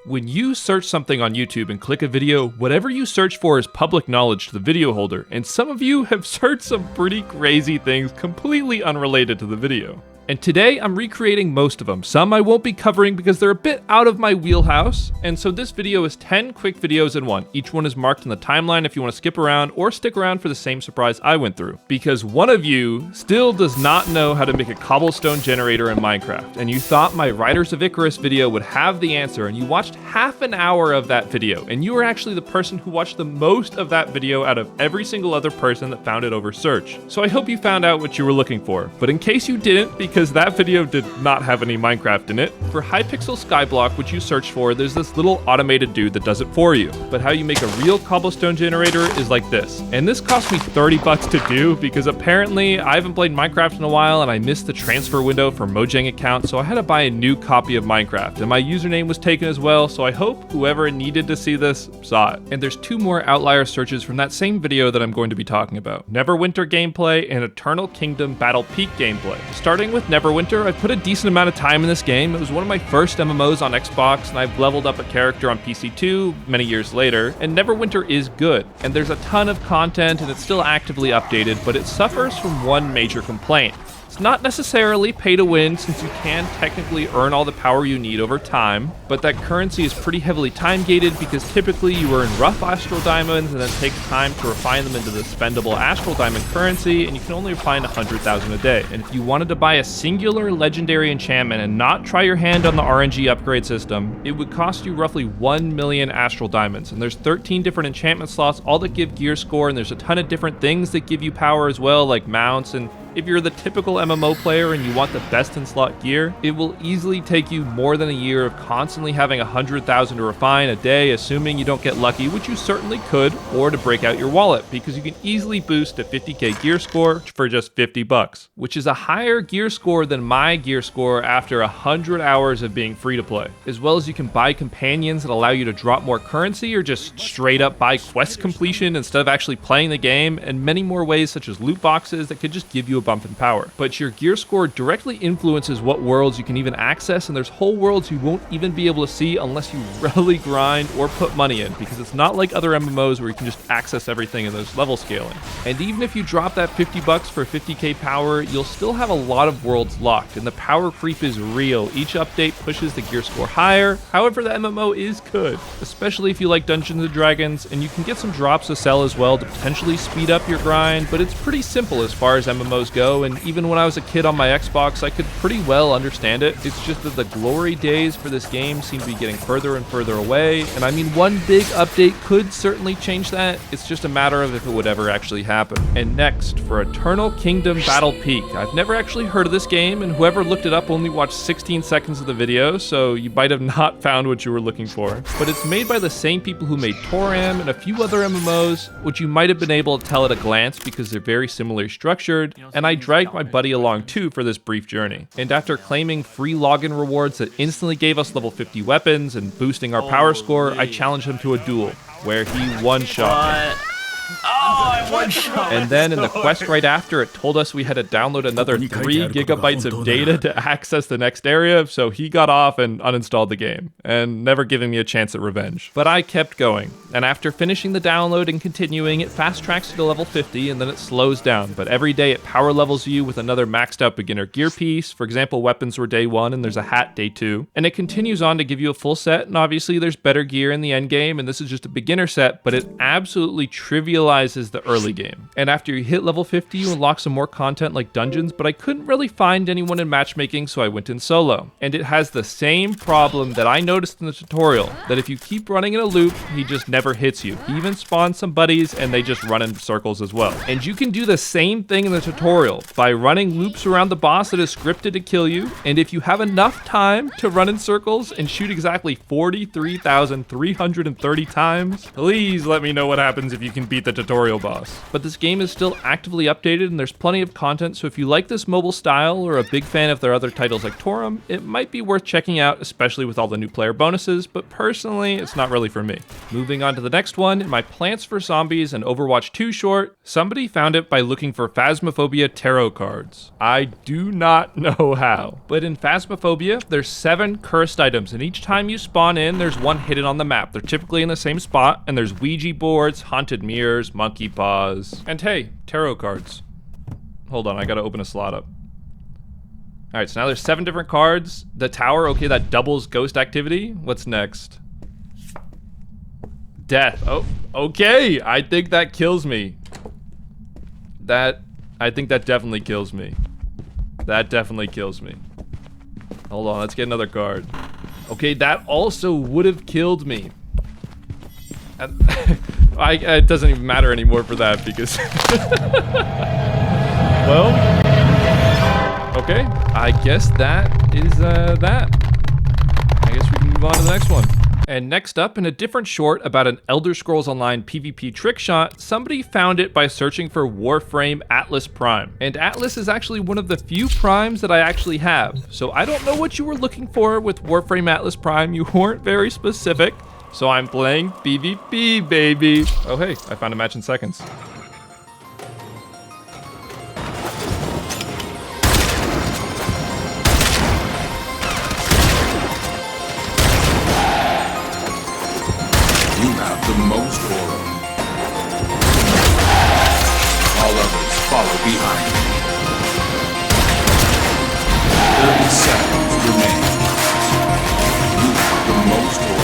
When you search something on YouTube and click a video, whatever you search for is public knowledge to the video holder, and some of you have searched some pretty crazy things completely unrelated to the video. And today I'm recreating most of them. Some I won't be covering because they're a bit out of my wheelhouse. And so this video is 10 quick videos in one. Each one is marked in the timeline if you want to skip around or stick around for the same surprise I went through. Because one of you still does not know how to make a cobblestone generator in Minecraft. And you thought my Riders of Icarus video would have the answer, and you watched half an hour of that video. And you were actually the person who watched the most of that video out of every single other person that found it over search. So I hope you found out what you were looking for. But in case you didn't, because that video did not have any Minecraft in it, for Hypixel Skyblock, which you search for, there's this little automated dude that does it for you. But how you make a real cobblestone generator is like this. And this cost me 30 bucks to do because apparently I haven't played Minecraft in a while and I missed the transfer window for Mojang account, so I had to buy a new copy of Minecraft. And my username was taken as well, so I hope whoever needed to see this saw it. And there's two more outlier searches from that same video that I'm going to be talking about. Neverwinter gameplay and Eternal Kingdom Battle Peak gameplay. Starting with Neverwinter, I've put a decent amount of time in this game. It was one of my first MMOs on Xbox, and I've leveled up a character on PC too many years later, and Neverwinter is good. And there's a ton of content, and it's still actively updated, but it suffers from one major complaint. It's not necessarily pay to win, since you can technically earn all the power you need over time, but that currency is pretty heavily time gated because typically you earn rough astral diamonds and then take time to refine them into the spendable astral diamond currency, and you can only refine 100,000 a day. And if you wanted to buy a singular legendary enchantment and not try your hand on the RNG upgrade system, it would cost you roughly 1 million astral diamonds. And there's 13 different enchantment slots, all that give gear score, and there's a ton of different things that give you power as well, like mounts. And if you're the typical MMO player and you want the best in slot gear, it will easily take you more than a year of constantly having 100,000 to refine a day, assuming you don't get lucky, which you certainly could, or to break out your wallet, because you can easily boost a 50k gear score for just 50 bucks, which is a higher gear score than my gear score after 100 hours of being free to play. As well as you can buy companions that allow you to drop more currency or just straight up buy quest completion instead of actually playing the game, and many more ways such as loot boxes that could just give you a bump in power. But your gear score directly influences what worlds you can even access, and there's whole worlds you won't even be able to see unless you really grind or put money in, because it's not like other MMOs where you can just access everything in those level scaling. And even if you drop that 50 bucks for 50k power, you'll still have a lot of worlds locked, and the power creep is real. Each update pushes the gear score higher. However, the MMO is good, especially if you like Dungeons & Dragons, and you can get some drops to sell as well to potentially speed up your grind, but it's pretty simple as far as MMOs go, and even when I was a kid on my Xbox, I could pretty well understand it. It's just that the glory days for this game seem to be getting further and further away, and I mean, one big update could certainly change that. It's just a matter of if it would ever actually happen. And next, for Eternal Kingdom Battle Peak. I've never actually heard of this game, and whoever looked it up only watched 16 seconds of the video, so you might have not found what you were looking for. But it's made by the same people who made Toram and a few other MMOs, which you might have been able to tell at a glance because they're very similarly structured, and I dragged my buddy along too for this brief journey. And after claiming free login rewards that instantly gave us level 50 weapons and boosting our power score, I challenged him to a duel where he one-shot me. Oh, I one-shot. And then in the quest right after, it told us we had to download another 3 gigabytes of data to access the next area, so he got off and uninstalled the game, and never giving me a chance at revenge. But I kept going, and after finishing the download and continuing, it fast tracks you to level 50, and then it slows down, but every day it power levels you with another maxed out beginner gear piece. For example, weapons were day 1, and there's a hat day 2, and it continues on to give you a full set, and obviously there's better gear in the end game, and this is just a beginner set, but it absolutely trivializes the early game. And after you hit level 50, you unlock some more content like dungeons, but I couldn't really find anyone in matchmaking, so I went in solo. And it has the same problem that I noticed in the tutorial, that if you keep running in a loop, he just never hits you. He even spawns some buddies and they just run in circles as well. And you can do the same thing in the tutorial by running loops around the boss that is scripted to kill you, and if you have enough time to run in circles and shoot exactly 43,330 times, please let me know what happens if you can beat the the tutorial boss. But this game is still actively updated and there's plenty of content, so if you like this mobile style or a big fan of their other titles like Torum, it might be worth checking out, especially with all the new player bonuses, but personally, it's not really for me. Moving on to the next one, in my Plants vs. Zombies and Overwatch 2 short, somebody found it by looking for Phasmophobia tarot cards. I do not know how, but in Phasmophobia, there's 7 cursed items, and each time you spawn in, there's one hidden on the map. They're typically in the same spot, and there's Ouija boards, haunted mirrors, monkey paws, and hey, tarot cards. Hold on, I gotta open a slot up. All right, so now there's 7 different cards. The tower, okay, that doubles ghost activity. What's next? Death. Oh, okay. I think that kills me. I think that definitely kills me. That definitely kills me. Hold on, let's get another card. Okay, that also would have killed me. It doesn't even matter anymore for that because... Well, okay, I guess that is that. I guess we can move on to the next one. And next up, in a different short about an Elder Scrolls Online PvP trick shot, somebody found it by searching for Warframe Atlas Prime. And Atlas is actually one of the few primes that I actually have. So I don't know what you were looking for with Warframe Atlas Prime. You weren't very specific. So I'm playing PvP, baby. Oh hey, I found a match in seconds. You have the most aura. All others follow behind. 30 seconds remain. You have the most aura.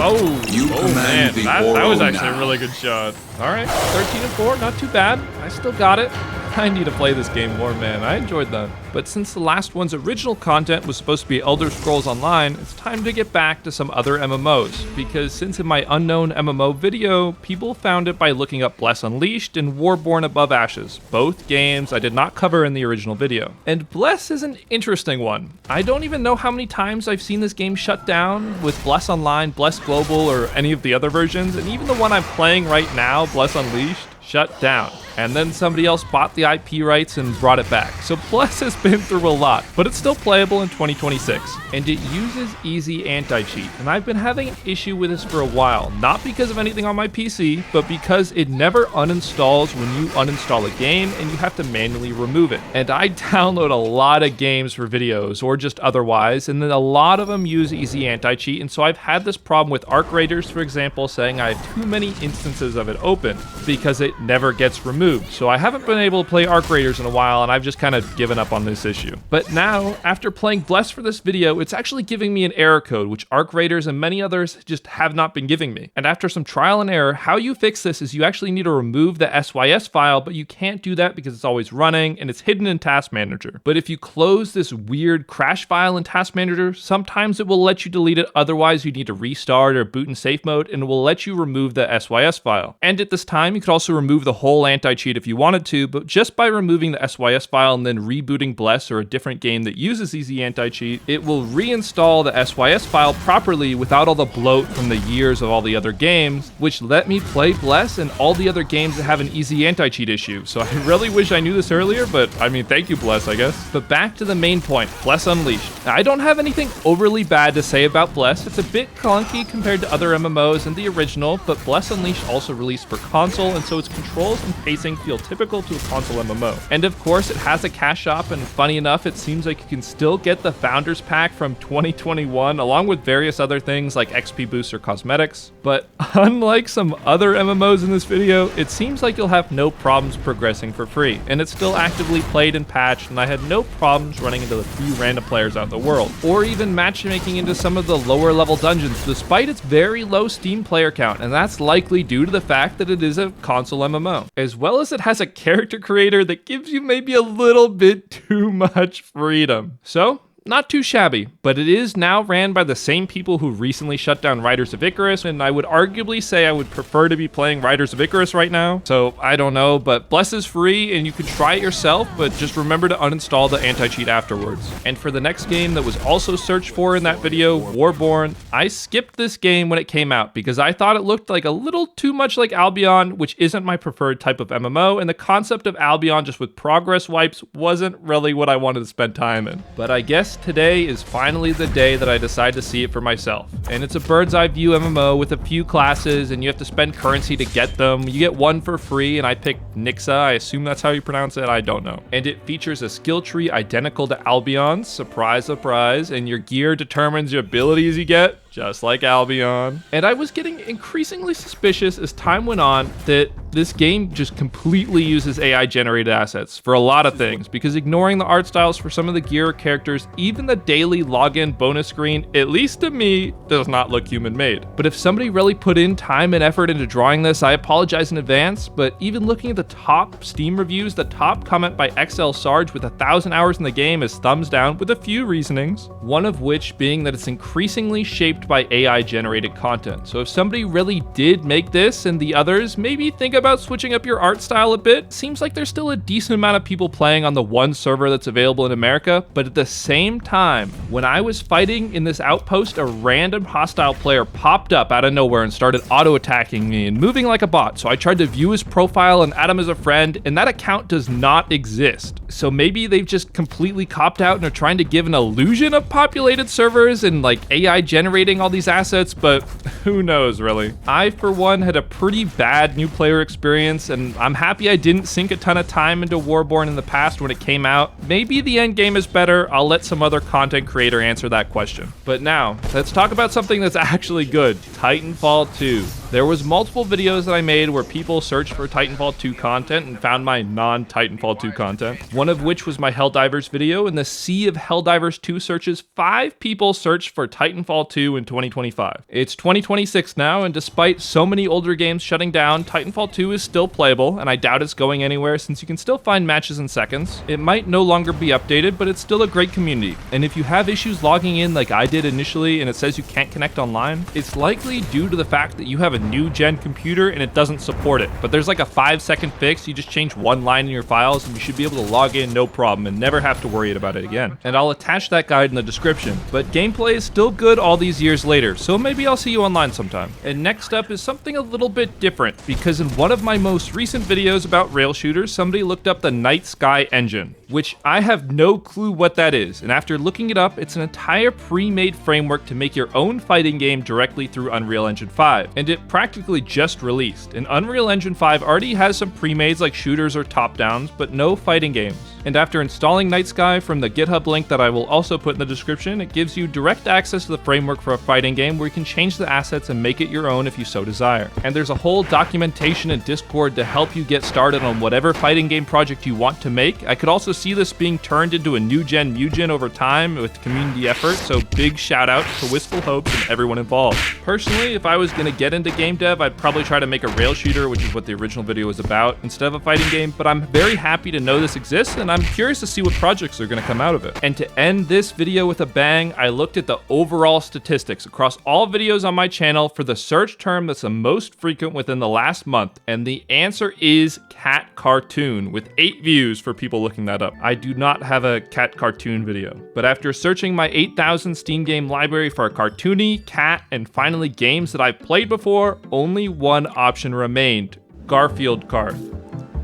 Oh man, that was actually a really good shot. All right, 13 and 4, not too bad. I still got it. I need to play this game more, man. I enjoyed that. But since the last one's original content was supposed to be Elder Scrolls Online, it's time to get back to some other MMOs. Because since in my unknown MMO video, people found it by looking up Bless Unleashed and Warborne Above Ashes, both games I did not cover in the original video. And Bless is an interesting one. I don't even know how many times I've seen this game shut down with Bless Online, Bless Global, or any of the other versions, and even the one I'm playing right now, Bless Unleashed, shut down. And then somebody else bought the IP rights and brought it back. So Bless has been through a lot, but it's still playable in 2026. And it uses easy anti-cheat. And I've been having an issue with this for a while, not because of anything on my PC, but because it never uninstalls when you uninstall a game and you have to manually remove it. And I download a lot of games for videos or just otherwise, and then a lot of them use easy anti-cheat. And so I've had this problem with Arc Raiders, for example, saying I have too many instances of it open because it never gets removed. So I haven't been able to play Arc Raiders in a while, and I've just kind of given up on this issue. But now, after playing Bless for this video, it's actually giving me an error code, which Arc Raiders and many others just have not been giving me. And after some trial and error, how you fix this is you actually need to remove the SYS file, but you can't do that because it's always running and it's hidden in Task Manager. But if you close this weird crash file in Task Manager, sometimes it will let you delete it, otherwise you need to restart or boot in safe mode, and it will let you remove the SYS file. And at this time, you could also remove the whole anti-cheat if you wanted to, but just by removing the SYS file and then rebooting Bless or a different game that uses easy anti-cheat, it will reinstall the SYS file properly without all the bloat from the years of all the other games, which let me play Bless and all the other games that have an easy anti-cheat issue. So I really wish I knew this earlier, but I mean, thank you, Bless, I guess. But back to the main point, Bless Unleashed. Now, I don't have anything overly bad to say about Bless. It's a bit clunky compared to other MMOs and the original, but Bless Unleashed also released for console, and so its controls and pacing feel typical to a console MMO. And of course, it has a cash shop, and funny enough, it seems like you can still get the Founders Pack from 2021, along with various other things like XP boosts or cosmetics. But unlike some other MMOs in this video, it seems like you'll have no problems progressing for free, and it's still actively played and patched, and I had no problems running into the few random players out in the world, or even matchmaking into some of the lower level dungeons, despite its very low Steam player count, and that's likely due to the fact that it is a console MMO, as well as it has a character creator that gives you maybe a little bit too much freedom. So, Not too shabby, but it is now ran by the same people who recently shut down Riders of Icarus, and I would arguably say I would prefer to be playing Riders of Icarus right now. So I don't know, but Bless is free and you can try it yourself, but just remember to uninstall the anti-cheat afterwards. And for the next game that was also searched for in that video, Warborne, I skipped this game when it came out because I thought it looked like a little too much like Albion, which isn't my preferred type of MMO, and the concept of Albion just with progress wipes wasn't really what I wanted to spend time in. But I guess today is finally the day that I decide to see it for myself. And it's a bird's eye view MMO with a few classes, and you have to spend currency to get them. You get one for free, and I picked Nixa. I assume that's how you pronounce it. I don't know. And it features a skill tree identical to Albion's. Surprise, surprise. And your gear determines your abilities you get, just like Albion. And I was getting increasingly suspicious as time went on that this game just completely uses AI generated assets for a lot of things, because ignoring the art styles for some of the gear or characters, even the daily login bonus screen, at least to me, does not look human made. But if somebody really put in time and effort into drawing this, I apologize in advance, but even looking at the top Steam reviews, the top comment by XL Sarge with 1,000 hours in the game is thumbs down with a few reasonings, one of which being that it's increasingly shaped by AI generated content. So if somebody really did make this and the others, maybe think about switching up your art style a bit. Seems like there's still a decent amount of people playing on the one server that's available in America, but at the same time, when I was fighting in this outpost, a random hostile player popped up out of nowhere and started auto-attacking me and moving like a bot. So I tried to view his profile and add him as a friend, and that account does not exist. So maybe they've just completely copped out and are trying to give an illusion of populated servers and like AI generating all these assets, but who knows really. I, for one, had a pretty bad new player experience, and I'm happy I didn't sink a ton of time into Warborne in the past when it came out. Maybe the end game is better. I'll let some other content creator answer that question. But now, let's talk about something that's actually good. Titanfall 2. There was multiple videos that I made where people searched for Titanfall 2 content and found my non-Titanfall 2 content. One of which was my Helldivers video. In the sea of Helldivers 2 searches, 5 people searched for Titanfall 2 in 2025. It's 2026 now, and despite so many older games shutting down, Titanfall 2 is still playable, and I doubt it's going anywhere since you can still find matches in seconds. It might no longer be updated, but it's still a great community. And if you have issues logging in like I did initially and it says you can't connect online, it's likely due to the fact that you have a new gen computer and it doesn't support it. But there's like a 5-second fix. You just change one line in your files and you should be able to log in no problem and never have to worry about it again. And I'll attach that guide in the description. But gameplay is still good all these years later, so maybe I'll see you online sometime. And next up is something a little bit different, because in one of my most recent videos about rail shooters, somebody looked up the Night Sky engine, which I have no clue what that is. And after looking it up, it's an entire pre-made framework to make your own fighting game directly through Unreal Engine 5. And it practically just released. And Unreal Engine 5 already has some pre-mades like shooters or top-downs, but no fighting games. And after installing Night Sky from the GitHub link that I will also put in the description, it gives you direct access to the framework for a fighting game where you can change the assets and make it your own if you so desire. And there's a whole documentation and Discord to help you get started on whatever fighting game project you want to make. I could also see this being turned into a new gen Mugen over time with community effort, so big shout out to Wistful Hopes and everyone involved. Personally, if I was going to get into game dev, I'd probably try to make a rail shooter, which is what the original video was about, instead of a fighting game, but I'm very happy to know this exists, and I'm curious to see what projects are going to come out of it. And to end this video with a bang, I looked at the overall statistics across all videos on my channel for the search term that's the most frequent within the last month, and the answer is cat cartoon, with 8 views for people looking that up. I do not have a cat cartoon video, but after searching my 8,000 Steam game library for a cartoony, cat, and finally games that I've played before, only one option remained: Garfield Kart.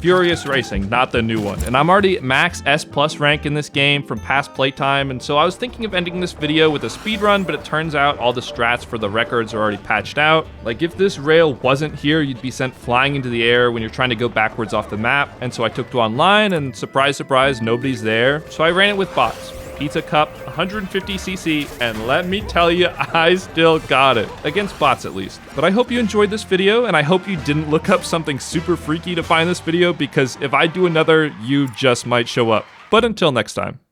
Furious Racing, not the new one. And I'm already at max S+ rank in this game from past playtime, and so I was thinking of ending this video with a speedrun, but it turns out all the strats for the records are already patched out. Like, if this rail wasn't here, you'd be sent flying into the air when you're trying to go backwards off the map, and so I took to online, and surprise, surprise, nobody's there. So I ran it with bots. Pizza Cup, 150cc, and let me tell you, I still got it. Against bots, at least. But I hope you enjoyed this video, and I hope you didn't look up something super freaky to find this video, because if I do another, you just might show up. But until next time.